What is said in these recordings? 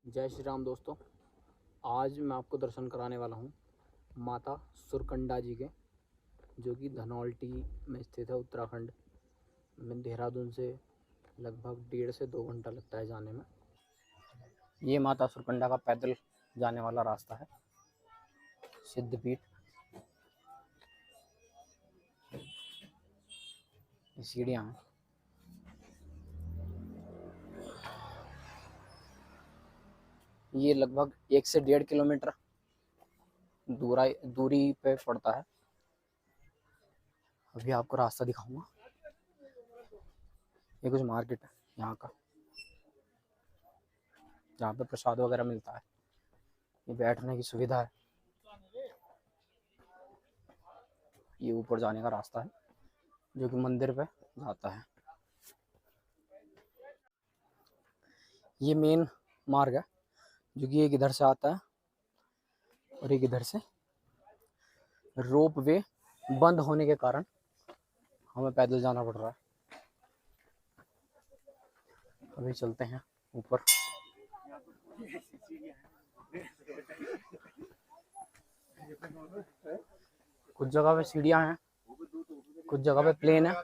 जय श्री राम दोस्तों। आज मैं आपको दर्शन कराने वाला हूँ माता सुरकंडा जी के, जो कि धनौल्टी में स्थित है, उत्तराखंड में। देहरादून से लगभग 1.5 से 2 घंटा लगता है जाने में। ये माता सुरकंडा का पैदल जाने वाला रास्ता है, सिद्धपीठ। सीढ़ियाँ हैं। ये लगभग 1 से 1.5 किलोमीटर दूरी पे पड़ता है। अभी आपको रास्ता दिखाऊंगा। ये कुछ मार्केट है यहाँ का, जहाँ पे प्रसाद वगैरह मिलता है। ये बैठने की सुविधा है। ये ऊपर जाने का रास्ता है जो कि मंदिर पे जाता है। ये मेन मार्ग है जो कि एक इधर से आता है और एक इधर से। रोप वे बंद होने के कारण हमें पैदल जाना पड़ रहा है। अभी चलते हैं ऊपर। कुछ जगह पे सीढ़ियाँ हैं, कुछ जगह पे प्लेन है।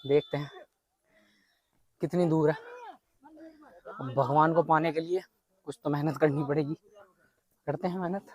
देखते हैं कितनी दूर है। अब भगवान को पाने के लिए कुछ तो मेहनत करनी पड़ेगी। करते हैं मेहनत।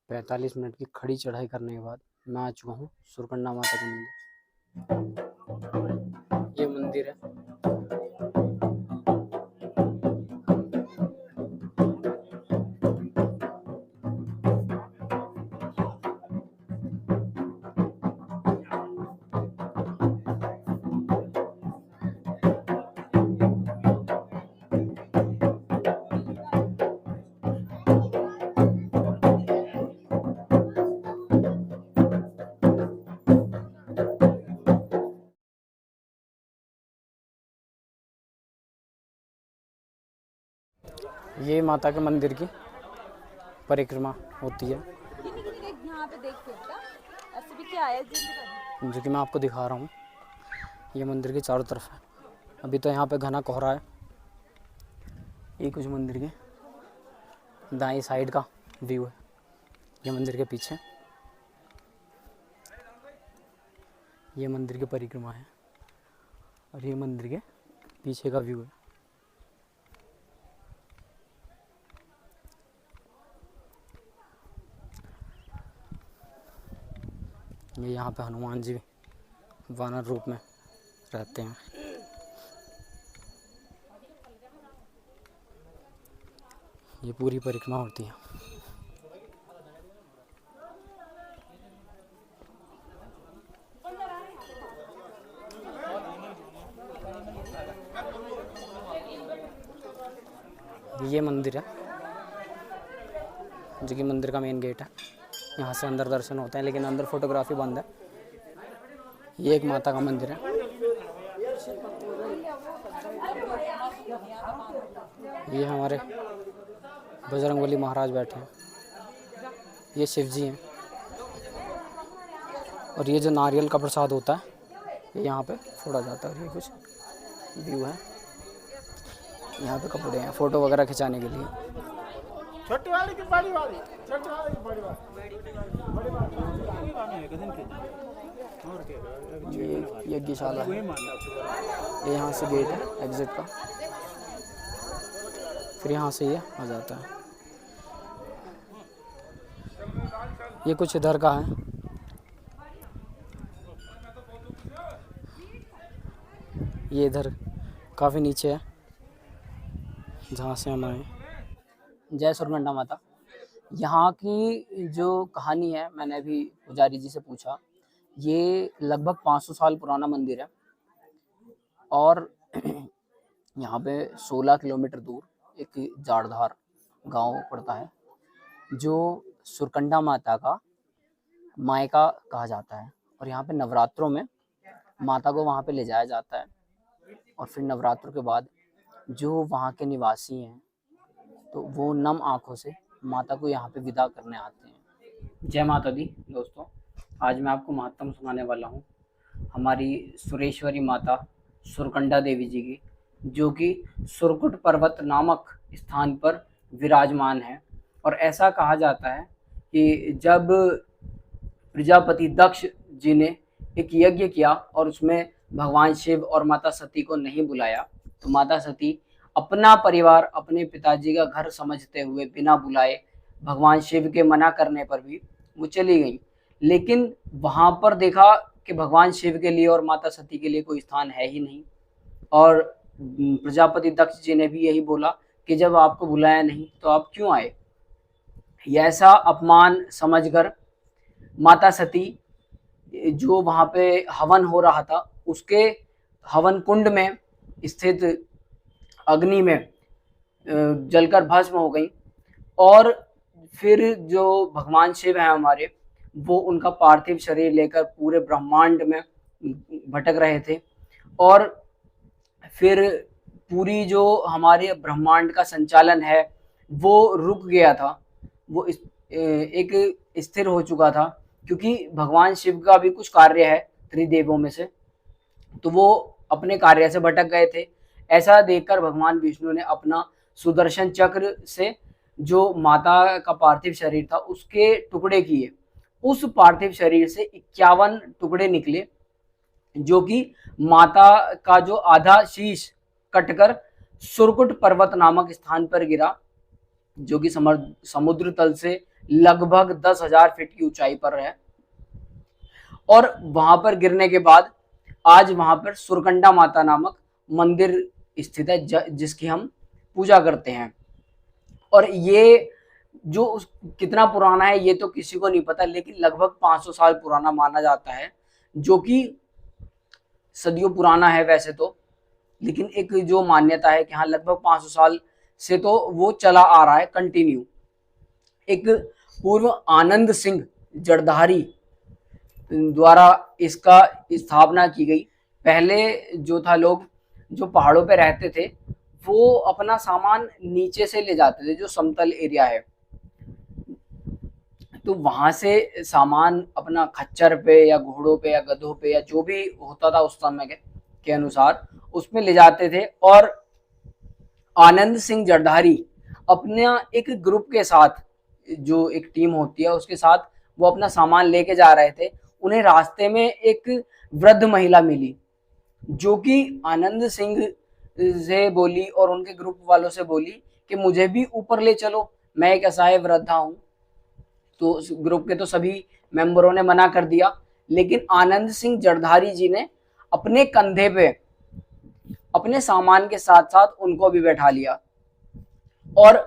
पैंतालीस मिनट की खड़ी चढ़ाई करने के बाद मैं आ चुका हूँ सुरकंडा माता के मंदिर। ये मंदिर है। ये माता के मंदिर की परिक्रमा होती है, यहाँ पे देख सकता ऐसे भी क्या है जो कि मैं आपको दिखा रहा हूँ। ये मंदिर के चारों तरफ है। अभी तो यहाँ पे घना कोहरा है। ये कुछ मंदिर के दाईं साइड का व्यू है। ये मंदिर के पीछे ये मंदिर की परिक्रमा है और ये मंदिर के पीछे का व्यू है। ये यहाँ पे हनुमान जी वानर रूप में रहते हैं। ये पूरी परिक्रमा होती है। ये मंदिर है जो कि मंदिर का मेन गेट है। यहाँ से अंदर दर्शन होते हैं, लेकिन अंदर फोटोग्राफी बंद है। ये एक माता का मंदिर है। ये हमारे बजरंगबली महाराज बैठे हैं। ये शिव जी हैं। और ये जो नारियल का प्रसाद होता है ये यहाँ पे फोड़ा जाता है। और ये कुछ व्यू है। यहाँ पे कपड़े हैं फ़ोटो वगैरह खिंचाने के लिए। छोटी वाली की बड़ी वाली, छोटी वाली की बड़ी वाली, बड़ी वाली ये यज्ञशाला है। ये यहाँ से गेट है एग्जिट का। फिर यहाँ से ये आ जाता है। ये कुछ इधर का है। ये इधर काफ़ी नीचे है जहाँ से हम आए। जय सुरकंडा माता। यहाँ की जो कहानी है, मैंने अभी पुजारी जी से पूछा। ये लगभग 500 साल पुराना मंदिर है और यहाँ पे 16 किलोमीटर दूर एक जाड़धार गांव पड़ता है, जो सुरकंडा माता का मायका कहा जाता है। और यहाँ पे नवरात्रों में माता को वहाँ पे ले जाया जाता है और फिर नवरात्रों के बाद जो वहाँ के निवासी हैं तो वो नम आँखों से माता को यहाँ पे विदा करने आते हैं। जय माता दी दोस्तों। आज मैं आपको महात्म सुनाने वाला हूँ हमारी सुरेश्वरी माता सुरकंडा देवी जी की, जो कि सुरकुट पर्वत नामक स्थान पर विराजमान है। और ऐसा कहा जाता है कि जब प्रजापति दक्ष जी ने एक यज्ञ किया और उसमें भगवान शिव और माता सती को नहीं बुलाया, तो माता सती अपना परिवार, अपने पिताजी का घर समझते हुए बिना बुलाए, भगवान शिव के मना करने पर भी वो चली गई। लेकिन वहां पर देखा कि भगवान शिव के लिए और माता सती के लिए कोई स्थान है ही नहीं। और प्रजापति दक्ष जी ने भी यही बोला कि जब आपको बुलाया नहीं तो आप क्यों आए। यह ऐसा अपमान समझकर माता सती, जो वहां पे हवन हो रहा था, उसके हवन कुंड में स्थित अग्नि में जलकर भस्म हो गई। और फिर जो भगवान शिव हैं हमारे, वो उनका पार्थिव शरीर लेकर पूरे ब्रह्मांड में भटक रहे थे। और फिर पूरी जो हमारे ब्रह्मांड का संचालन है वो रुक गया था, वो एक स्थिर हो चुका था, क्योंकि भगवान शिव का भी कुछ कार्य है त्रिदेवों में से, तो वो अपने कार्य से भटक गए थे। ऐसा देखकर भगवान विष्णु ने अपना सुदर्शन चक्र से जो माता का पार्थिव शरीर था उसके टुकड़े किए। उस पार्थिव शरीर से 51 टुकड़े निकले, जो कि माता का जो आधा शीश कटकर सुरकुट पर्वत नामक स्थान पर गिरा, जो कि समुद्र तल से लगभग 10,000 फीट की ऊंचाई पर है। और वहां पर गिरने के बाद आज वहां पर सुरकंडा माता नामक मंदिर स्थित है, जिसकी हम पूजा करते हैं। और ये जो कितना पुराना है ये तो किसी को नहीं पता, लेकिन लगभग 500 साल पुराना माना जाता है, जो कि सदियों पुराना है वैसे तो, लेकिन एक जो मान्यता है कि हाँ लगभग 500 साल से तो वो चला आ रहा है कंटिन्यू। एक पूर्व आनंद सिंह जड़धारी द्वारा इसका स्थापना की गई। पहले जो था, लोग जो पहाड़ों पे रहते थे वो अपना सामान नीचे से ले जाते थे, जो समतल एरिया है, तो वहां से सामान अपना खच्चर पे या घोड़ों पे या गधों पे या जो भी होता था उस समय के अनुसार उसमें ले जाते थे। और आनंद सिंह जड़धारी अपना एक ग्रुप के साथ, जो एक टीम होती है उसके साथ वो अपना सामान लेके जा रहे थे। उन्हें रास्ते में एक वृद्ध महिला मिली, जो कि आनंद सिंह से बोली और उनके ग्रुप वालों से बोली कि मुझे भी ऊपर ले चलो, मैं एक असहाय वृद्धा हूँ। तो ग्रुप के तो सभी मेंबरों ने मना कर दिया, लेकिन आनंद सिंह जड़धारी जी ने अपने कंधे पे अपने सामान के साथ साथ उनको भी बैठा लिया। और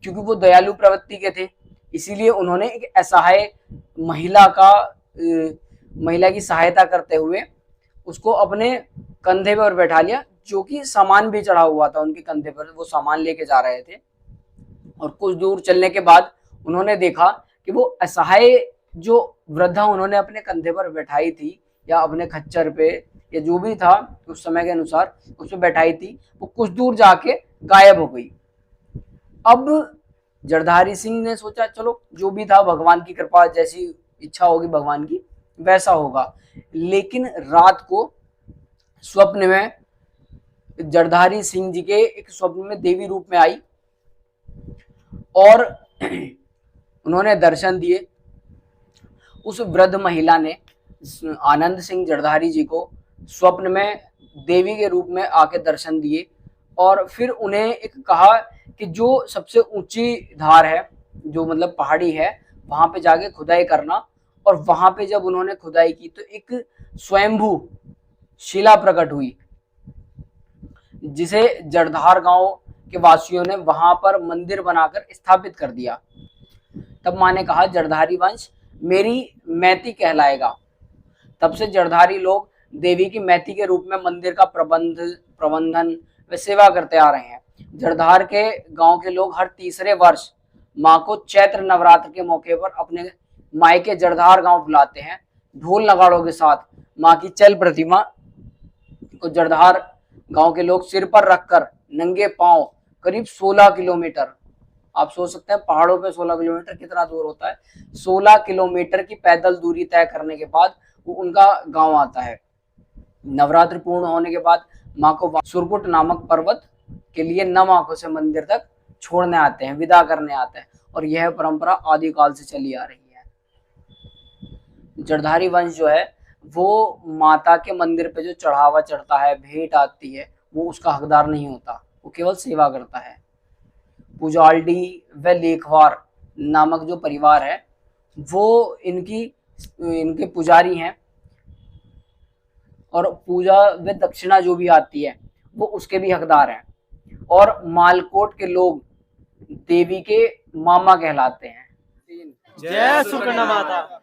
क्योंकि वो दयालु प्रवृत्ति के थे, इसीलिए उन्होंने एक असहाय महिला की सहायता करते हुए उसको अपने कंधे पर बैठा लिया, जो कि सामान भी चढ़ा हुआ था उनके कंधे पर, वो सामान लेके जा रहे थे। और कुछ दूर चलने के बाद उन्होंने देखा कि वो असहाय जो वृद्धा उन्होंने अपने कंधे पर बैठाई थी या अपने खच्चर पे या जो भी था उस समय के अनुसार उस पर बैठाई थी, वो कुछ दूर जाके गायब हो गई। अब जड़धारी सिंह ने सोचा चलो जो भी था भगवान की कृपा, जैसी इच्छा होगी भगवान की वैसा होगा। लेकिन रात को स्वप्न में जड़धारी सिंह जी के एक स्वप्न में देवी रूप में आई और उन्होंने दर्शन दिए। उस वृद्ध महिला ने आनंद सिंह जड़धारी जी को स्वप्न में देवी के रूप में आके दर्शन दिए और फिर उन्हें एक कहा कि जो सबसे ऊंची धार है, जो मतलब पहाड़ी है, वहां पे जाके खुदाई करना। और वहां पे जब उन्होंने खुदाई की तो एक स्वयंभू शिला प्रकट हुई, जिसे जड़धार गांव के वासियों ने वहां पर मंदिर बनाकर स्थापित कर दिया। तब माँ ने कहा जड़धारी वंश मेरी मैती कहलाएगा। तब से जड़धारी लोग देवी की मैती के रूप में मंदिर का प्रबंधन व सेवा करते आ रहे हैं। जड़धार के गांव के लोग हर तीसरे वर्ष माँ को चैत्र नवरात्र के मौके पर अपने मायके जड़धार गांव बुलाते हैं। ढोल नगाड़ों के साथ माँ की चल प्रतिमा को जड़धार गांव के लोग सिर पर रखकर नंगे पांव करीब 16 किलोमीटर आप सोच सकते हैं पहाड़ों पे 16 किलोमीटर कितना दूर होता है। 16 किलोमीटर की पैदल दूरी तय करने के बाद वो उनका गांव आता है। नवरात्र पूर्ण होने के बाद माँ को सुरकुट नामक पर्वत के लिए नम आंखों से मंदिर तक छोड़ने आते हैं, विदा करने आते हैं, और यह परंपरा आदिकाल से चली आ रही है। जड़धारी वंश जो है वो माता के मंदिर पे जो चढ़ावा चढ़ता है, भेंट आती है, वो उसका हकदार नहीं होता, वो केवल सेवा करता है। पुजाल्डी व लेखवार नामक जो परिवार है वो इनके पुजारी हैं, और पूजा व दक्षिणा जो भी आती है वो उसके भी हकदार हैं। और मालकोट के लोग देवी के मामा कहलाते हैं। जय सुकन्या माता।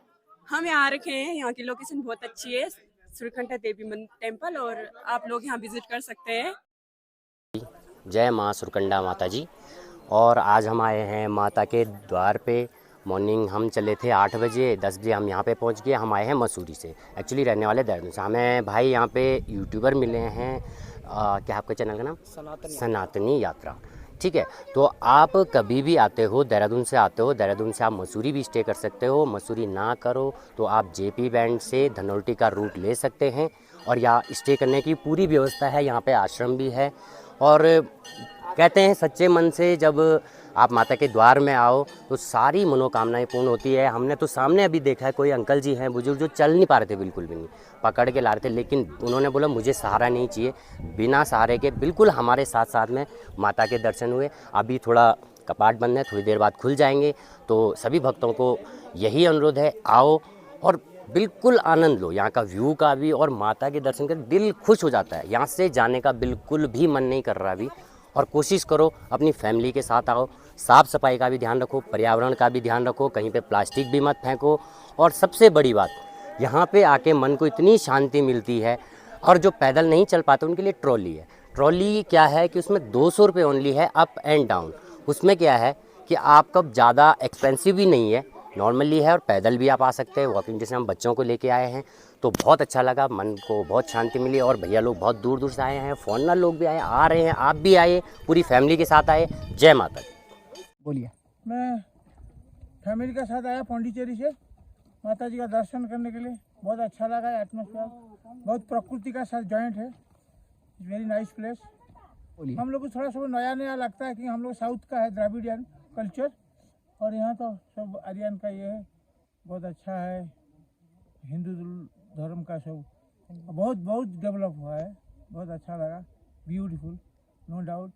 हम यहाँ रखे हैं, यहाँ की लोकेशन बहुत अच्छी है, सुरकंठा देवी टेम्पल, और आप लोग यहाँ विजिट कर सकते हैं। जय माँ सुरकंडा माता जी। और आज हम आए हैं माता के द्वार पे। मॉर्निंग हम चले थे 8 बजे, 10 बजे हम यहाँ पे पहुँच गए। हम आए हैं मसूरी से, एक्चुअली रहने वाले देहरादून से। हमें भाई यहाँ पे यूट्यूबर मिले हैं, क्या आपके चैनल का नाम? सनातनी यात्रा। ठीक है, तो आप कभी भी आते हो, देहरादून से आते हो, देहरादून से आप मसूरी भी स्टे कर सकते हो। मसूरी ना करो तो आप जेपी बैंड से धनौल्टी का रूट ले सकते हैं, और यहाँ स्टे करने की पूरी व्यवस्था है। यहाँ पे आश्रम भी है, और कहते हैं सच्चे मन से जब आप माता के द्वार में आओ तो सारी मनोकामनाएं पूर्ण होती है। हमने तो सामने अभी देखा है, कोई अंकल जी हैं बुजुर्ग जो चल नहीं पा रहे थे, बिल्कुल भी नहीं, पकड़ के ला रहे थे, लेकिन उन्होंने बोला मुझे सहारा नहीं चाहिए। बिना सहारे के बिल्कुल हमारे साथ साथ में माता के दर्शन हुए। अभी थोड़ा कपाट बंद है, थोड़ी देर बाद खुल जाएंगे। तो सभी भक्तों को यही अनुरोध है, आओ और बिल्कुल आनंद लो यहाँ का व्यू का भी, और माता के दर्शन कर दिल खुश हो जाता है। यहाँ से जाने का बिल्कुल भी मन नहीं कर रहा अभी। और कोशिश करो अपनी फैमिली के साथ आओ, साफ़ सफाई का भी ध्यान रखो, पर्यावरण का भी ध्यान रखो, कहीं पे प्लास्टिक भी मत फेंको। और सबसे बड़ी बात, यहाँ पे आके मन को इतनी शांति मिलती है। और जो पैदल नहीं चल पाते उनके लिए ट्रॉली है। ट्रॉली क्या है कि उसमें 200 रुपये ओनली है, अप एंड डाउन। उसमें क्या है कि आपका ज़्यादा एक्सपेंसिव भी नहीं है, नॉर्मली है, और पैदल भी आप आ सकते हैं। वॉकिंग जैसे हम बच्चों को लेके आए हैं तो बहुत अच्छा लगा, मन को बहुत शांति मिली। और भैया लोग बहुत दूर दूर से आए हैं, फॉरनर लोग भी आए, आ रहे हैं, आप भी आए, पूरी फैमिली के साथ आए। जय माता दी। बोलिए। मैं फैमिली के साथ आया पौंडीचेरी से माता जी का दर्शन करने के लिए। बहुत अच्छा लगा, एटमॉस्फेयर बहुत प्रकृति का साथ जॉइंट है, वेरी नाइस प्लेस। हम लोग को थोड़ा सा नया नया लगता है कि हम लोग साउथ का है, द्राविडियन कल्चर, और यहाँ तो सब आर्यन का ये है। बहुत अच्छा है, हिंदू धर्म का सब बहुत बहुत डेवलप हुआ है, बहुत अच्छा लगा, ब्यूटीफुल, नो डाउट।